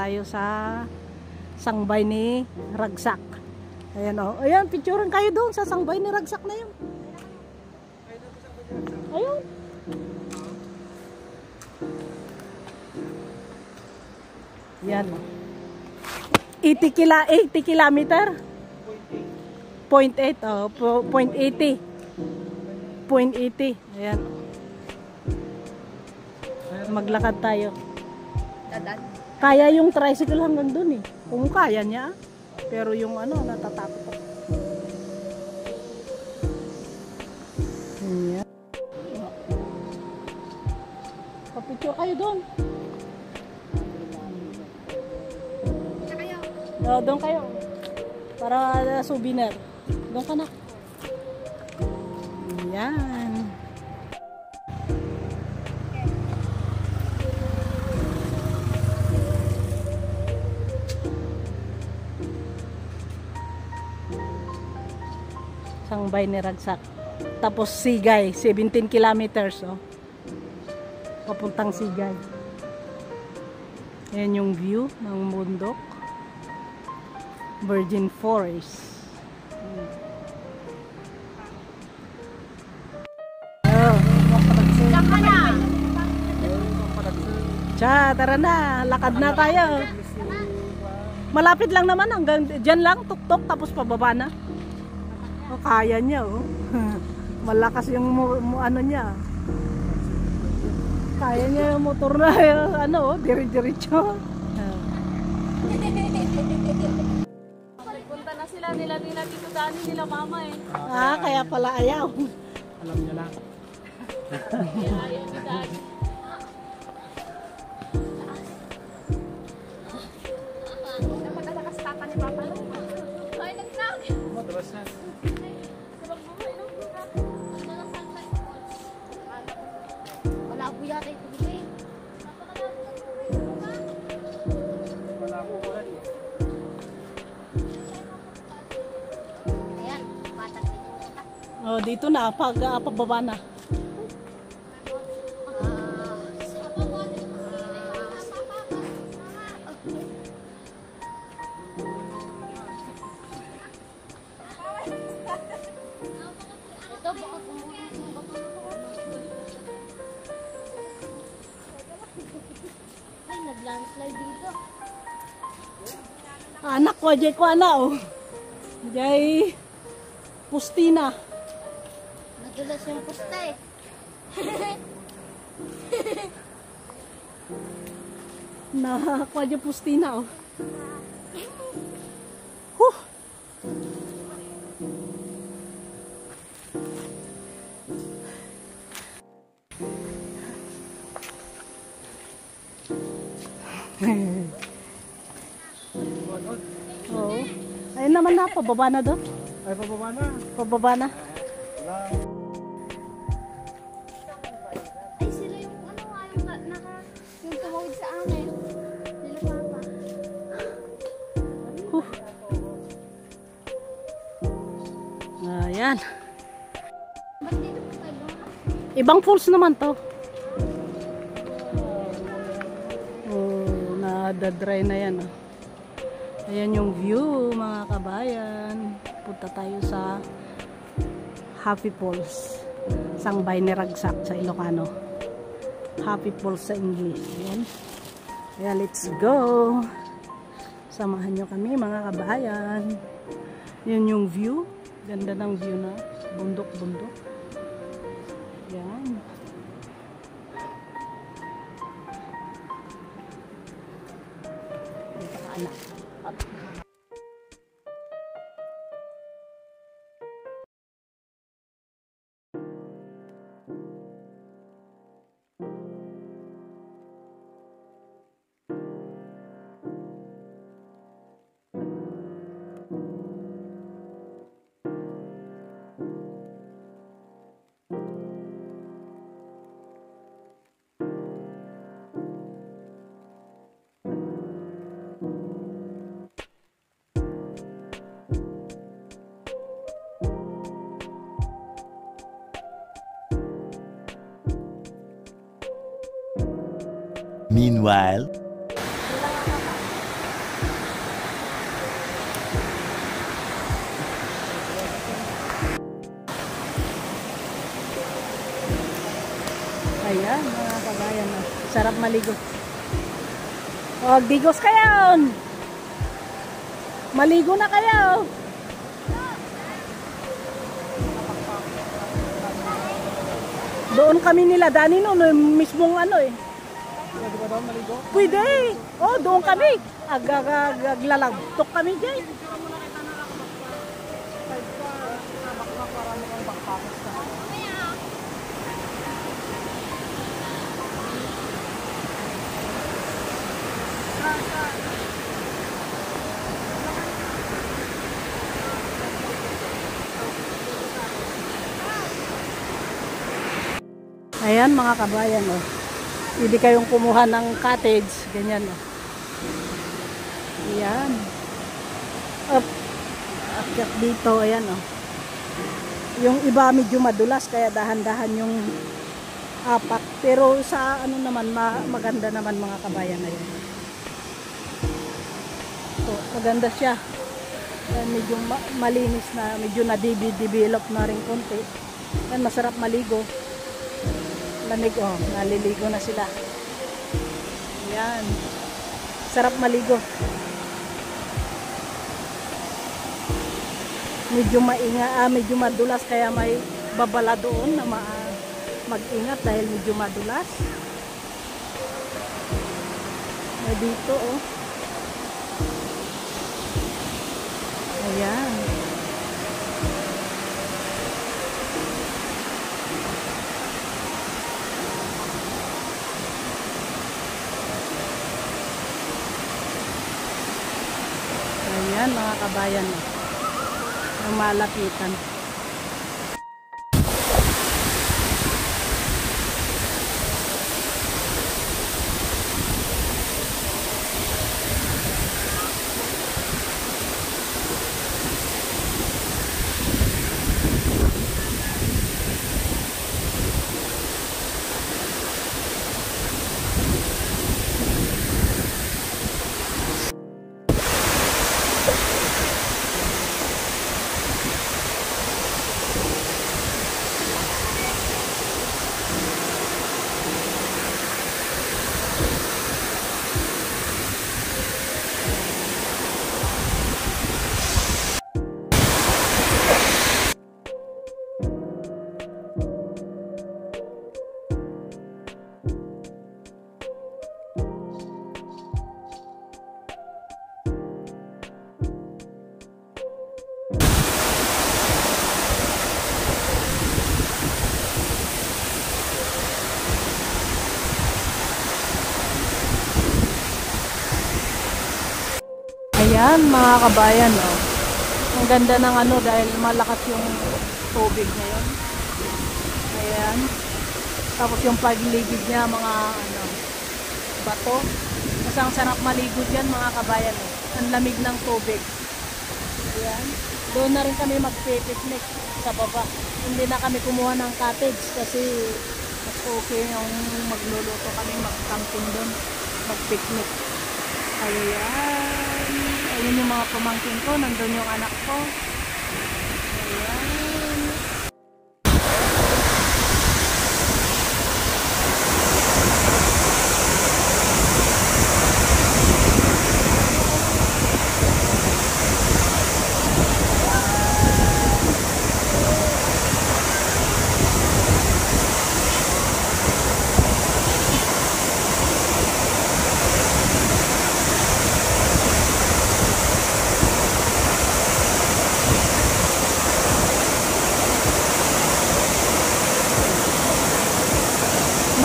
tayo sa sangbay ni Ragsak. Ayan o. Ayan, picturean kayo doon sa sangbay ni Ragsak na yun. Ayun. Yan. 80 kilometer. 0.8. Oh, 0.80. 0.80. Ayan. Maglakad tayo. Kaya yung tricycle hanggang dun eh. Kung kaya niya. Pero yung ano, natatakot ako. Ayan. Papicture kayo dun. Oh, doon kayo. Para souvenir. Doon ka na. Ayan. Sangbay ni Ragsak. Tapos Sigay, 17 kilometers oh. Papuntang Sigay. Ayan yung view ng bundok. Virgin Forest. Oh. Tsa, tara na. Lakad na tayo. Malapit lang naman. Hanggang dyan lang. Tuktok. Tapos pababa na. Oh, kaya niya oh. Malakas yung ano niya. Kaya niya yung motor na ano oh. Diri-diritso. Punta na sila nila Tito Dani, nila mama eh. Ah, kaya pala ayaw. Alam niya lang. Ayaw ni Daddy. Napagkalakas tata ni Papa lang. Ay, nagsak! Madalas na. Wala po yata ito dito eh. Wala po wala eh. Ayan, bata dito. Oh, dito na pababa na. Ito, baka kumuha ng bato. Ay, nag-landslide dito. Anak ko, jay ko ana oh. Jay Pustina. Nadulas yung pusta eh. Nakakuha dyan Pustina oh. Huh. Oo. Ayun naman na, pababa na doon. Ay, pababa na. Pababa na. Wala. Ay, sila yung ano nga, yung tumawid sa amin. Sila Papa. Ayan. Ba't dito po tayo? Ibang falls naman to. Oh, nadadry na yan oh. Ayan yung view mga kabayan. Punta tayo sa Happy Falls. Sangbay ni Ragsak sa Ilocano. Happy Falls sa English. Ayan. Kaya let's go. Samahan nyo kami mga kabayan. Yun yung view. Ganda ng view na bundok-bundok. Yan. Dito ka anak. Meanwhile, Ayan, mga kabayan. Oh. Sarap maligo. Oh, digos kayo! Maligo na kayo! Doon kami nila Dani noon, mismong ano eh. Pwede ba daw maligo? Pwede! Oh, doon kami. Aglalagtok kami dyan. Ayan mga kabayan, oh. Pwede kayong kumuha ng cottage, ganyan, oh. Ayan. Up. Akyat dito, ayan, oh. Yung iba medyo madulas, kaya dahan-dahan yung apak. Pero sa ano naman, maganda naman mga kabayan na yun. So, maganda siya. Medyo malinis na, medyo na-develop na rin konti. Ayan, masarap maligo. Lamig, oh, naliligo na sila. Ayan. Sarap maligo. Medyo medyo madulas, kaya may babala doon na mag-ingat dahil medyo madulas. May dito, oh. Ayan. Ayan mga kabayan, yung malapitan. Ayan mga kabayan, oh. Ang ganda ng ano dahil malakas yung tubig ngayon. Ayan. Tapos yung paligid niya mga ano, bato. Kasi ang sarap maligo dyan mga kabayan, oh. Ang lamig ng tubig. Ayan. Doon na rin kami magpipiknik sa baba. Hindi na kami kumuha ng cottage kasi mas okay yung magluluto kami, mag-camping doon, mag-picnic. Ayan. Ayun yung mga pamangkin ko. Nandun yung anak ko. Ayan.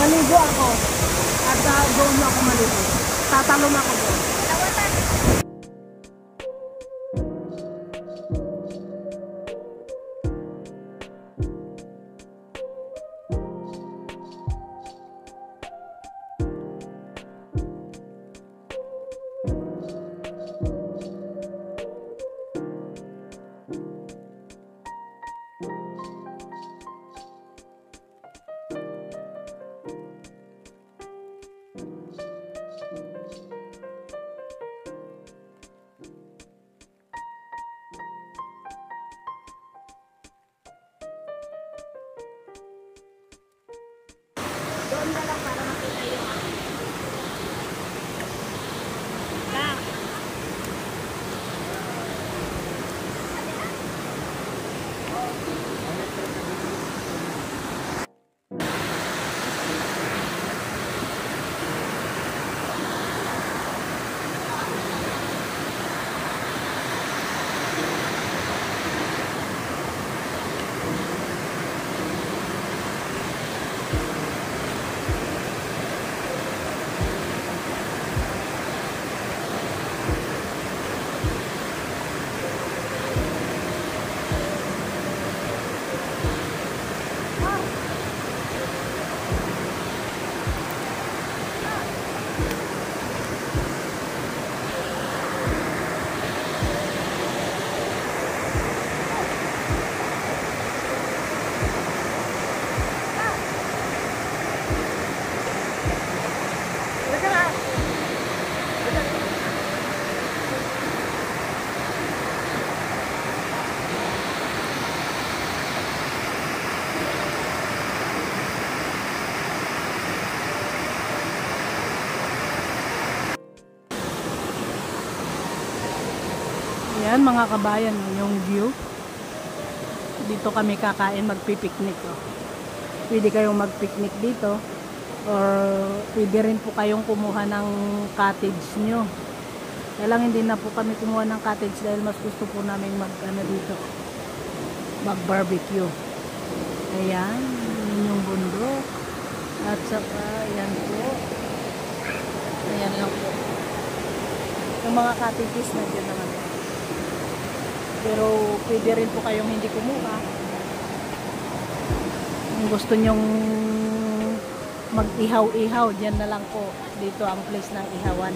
Maligo ako. At doon ako maligo. Tatalon ako doon. Yan mga kabayan, oh, yung view. Dito kami kakain, magpipiknik. Oh. Pwede kayong magpiknik dito. Or pwede rin po kayong kumuha ng cottage nyo. Kaya lang hindi na po kami kumuha ng cottage dahil mas gusto po namin dito, mag barbecue. Ayan, yun yung bundok. At saka, ayan po. Ayan lang po. Yung mga cottages na dyan naman. Pero pwede rin po kayong hindi kumuha. Kung gusto nyong mag-ihaw-ihaw, dyan na lang po. Dito ang place ng ihawan.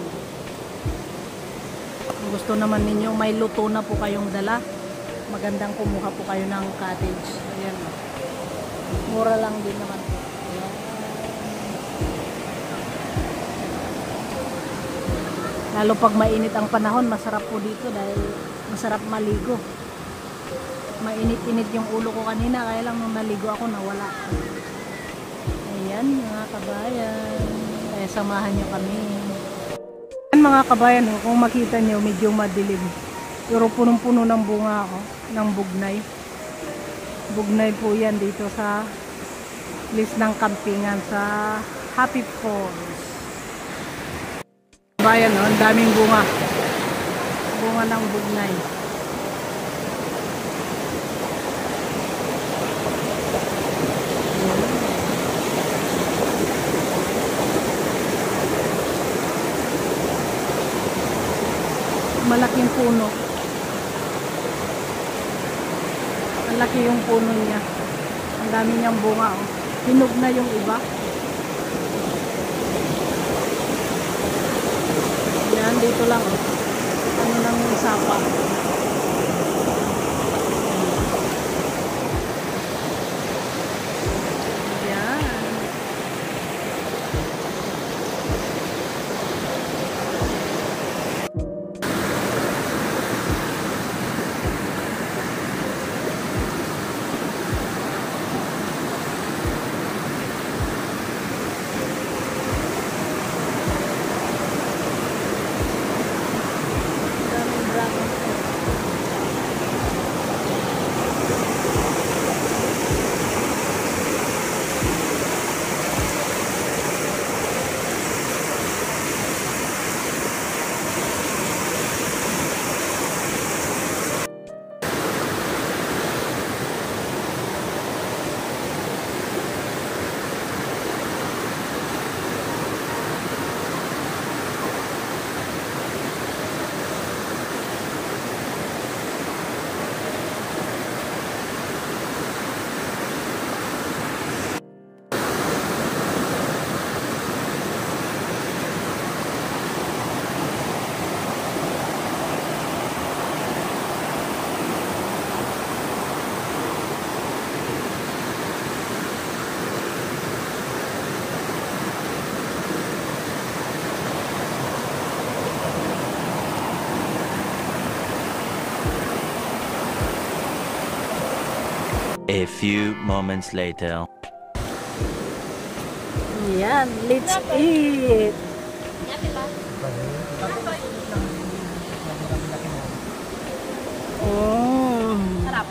Kung gusto naman ninyo, may luto na po kayong dala. Magandang kumuha po kayo ng cottage. Ayan. Mura lang din naman po. Ayan. Lalo pag mainit ang panahon, masarap po dito dahil masarap maligo. Mainit-init yung ulo ko kanina, kaya lang nung naligo ako nawala. Ayan mga kabayan. Kaya samahan nyo kami. Ayan mga kabayan, kung makita nyo medyo madilim. Pero punong-puno ng bunga ako, ng bugnay. Bugnay po yan dito sa list ng kampingan sa Happy Falls. Bayan, no? Ang daming bunga. Bunga ng bugnay. Malaking puno. Ang laki yung puno niya. Ang dami niyang bunga. Oh. Hinog na yung iba. Yan, dito lang. Oh. Ano lang yung sapa. Yan. Daming dragon fruit. A few moments later. Yan, let's eat. Oh. Sarap.